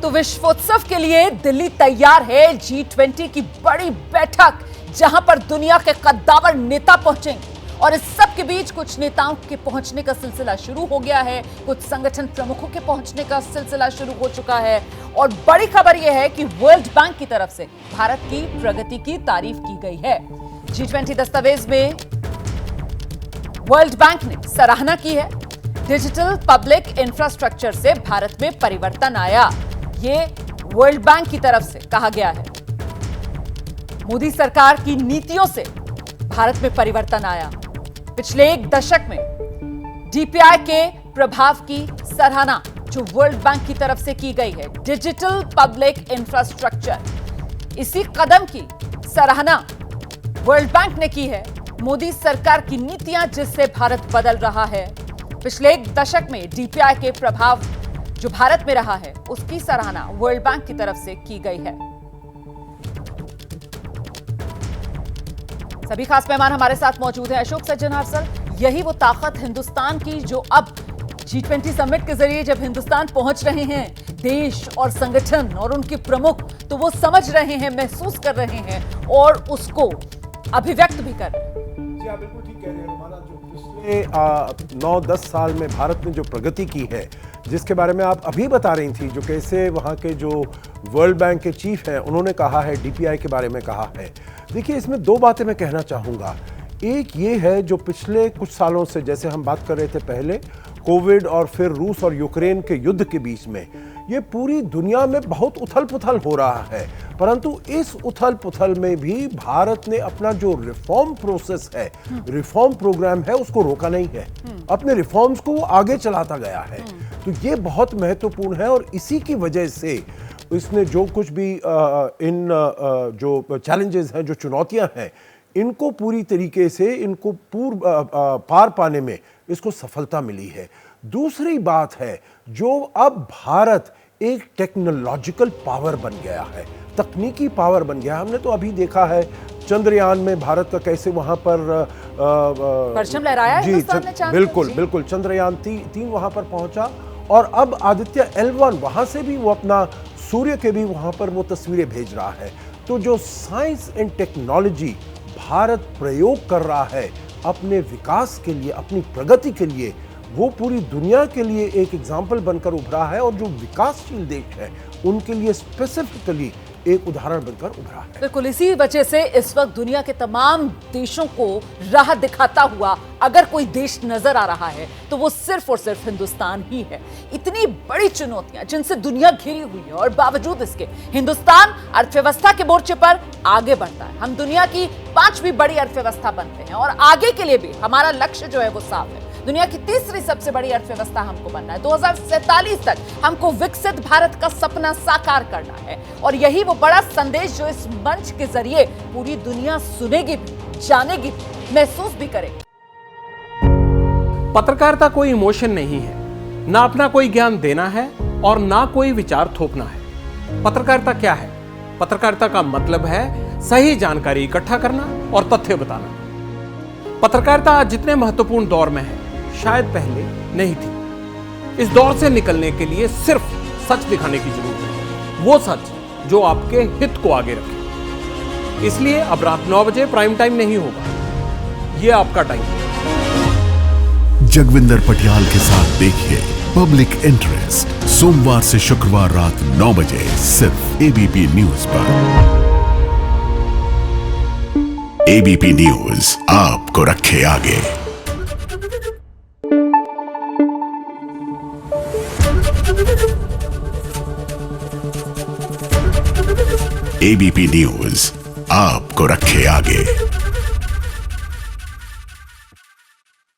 तो विश्वोत्सव के लिए दिल्ली तैयार है। G20 की बड़ी बैठक जहां पर दुनिया के कद्दावर नेता पहुंचेंगे और इस सब के बीच कुछ नेताओं के पहुंचने का सिलसिला शुरू हो गया है, कुछ संगठन प्रमुखों के पहुंचने का सिलसिला शुरू हो चुका है। और बड़ी खबर यह है कि वर्ल्ड बैंक की तरफ से भारत की प्रगति की तारीफ की गई है। G20 दस्तावेज में वर्ल्ड बैंक ने सराहना की है। डिजिटल पब्लिक इंफ्रास्ट्रक्चर से भारत में परिवर्तन आया, ये वर्ल्ड बैंक की तरफ से कहा गया है। मोदी सरकार की नीतियों से भारत में परिवर्तन आया। पिछले एक दशक में डीपीआई के प्रभाव की सराहना जो वर्ल्ड बैंक की तरफ से की गई है। डिजिटल पब्लिक इंफ्रास्ट्रक्चर, इसी कदम की सराहना वर्ल्ड बैंक ने की है। मोदी सरकार की नीतियां जिससे भारत बदल रहा है, पिछले एक दशक में डीपीआई के प्रभाव जो भारत में रहा है, उसकी सराहना वर्ल्ड बैंक की तरफ से की गई है। सभी खास मेहमान हमारे साथ मौजूद हैं। अशोक सज्जन हर्षल, यही वो ताकत हिंदुस्तान की जो अब G20 समिट के जरिए जब हिंदुस्तान पहुंच रहे हैं, देश और संगठन और उनके प्रमुख, तो वो समझ रहे हैं, महसूस कर रहे हैं और उसको अभिव्यक्त भी कर रहे हैं। जी आप बिल्कुल ठीक कह रहे हैं रुमाना। जो पिछले 9-10 साल में भारत ने जो प्रगति की है, जिसके बारे में आप अभी बता रही थी, जो कैसे वहाँ के जो वर्ल्ड बैंक के चीफ हैं उन्होंने कहा है, डीपीआई के बारे में कहा है। देखिए इसमें दो बातें मैं कहना चाहूँगा। एक ये है जो पिछले कुछ सालों से, जैसे हम बात कर रहे थे पहले, कोविड और फिर रूस और यूक्रेन के युद्ध के बीच में ये पूरी दुनिया में बहुत उथल पुथल हो रहा है, परंतु इस उथल पुथल में भी भारत ने अपना जो रिफॉर्म प्रोसेस है, रिफॉर्म प्रोग्राम है, उसको रोका नहीं है। अपने रिफॉर्म्स को वो आगे चलाता गया है। तो ये बहुत महत्वपूर्ण है और इसी की वजह से इसने जो कुछ भी इन जो चैलेंजेस हैं, जो चुनौतियां हैं, इनको पूरी तरीके से इनको पार पाने में इसको सफलता मिली है। दूसरी बात है जो अब भारत एक टेक्नोलॉजिकल पावर बन गया है, तकनीकी पावर बन गया। हमने तो अभी देखा है चंद्रयान में भारत का कैसे वहां पर परचम लहराया है हिंदुस्तान ने। बिल्कुल बिल्कुल, चंद्रयान 3 वहां पर पहुंचा और अब आदित्य L1 वहां से भी वो अपना सूर्य के भी वहां पर वो तस्वीरें भेज रहा है। तो जो साइंस एंड टेक्नोलॉजी भारत प्रयोग कर रहा है अपने विकास के लिए, अपनी प्रगति के लिए, वो पूरी दुनिया के लिए एक एग्जाम्पल बनकर उभरा है और जो विकासशील देश है उनके लिए स्पेसिफिकली एक उदाहरण बनकर उभरा है। बिल्कुल, इसी वजह से इस वक्त दुनिया के तमाम देशों को राह दिखाता हुआ अगर कोई देश नजर आ रहा है तो वो सिर्फ और सिर्फ हिंदुस्तान ही है। इतनी बड़ी चुनौतियां जिनसे दुनिया घिरी हुई है और बावजूद इसके हिंदुस्तान अर्थव्यवस्था के मोर्चे पर आगे बढ़ता है। हम दुनिया की 5वीं बड़ी अर्थव्यवस्था बनते हैं और आगे के लिए भी हमारा लक्ष्य जो है वो साफ है। दुनिया की 3री सबसे बड़ी अर्थव्यवस्था हमको बनना है। 2047 तक हमको विकसित भारत का सपना साकार करना है और यही वो बड़ा संदेश जो इस मंच के जरिए पूरी दुनिया सुनेगी भी, जानेगी भी, महसूस भी करेगी। पत्रकारिता कोई इमोशन नहीं है, ना अपना कोई ज्ञान देना है और ना कोई विचार थोपना है। पत्रकारिता क्या है? पत्रकारिता का मतलब है सही जानकारी इकट्ठा करना और तथ्य बताना। पत्रकारिता आज जितने महत्वपूर्ण दौर में है, शायद पहले नहीं थी। इस दौर से निकलने के लिए सिर्फ सच दिखाने की जरूरत है, वो सच जो आपके हित को आगे रखे। इसलिए अब रात 9 बजे प्राइम टाइम नहीं होगा, ये आपका टाइम है। जगविंदर पटियाल के साथ देखिए पब्लिक इंटरेस्ट, सोमवार से शुक्रवार रात 9 बजे सिर्फ एबीपी न्यूज पर। एबीपी न्यूज आपको रखे आगे। एबीपी न्यूज आपको रखे आगे।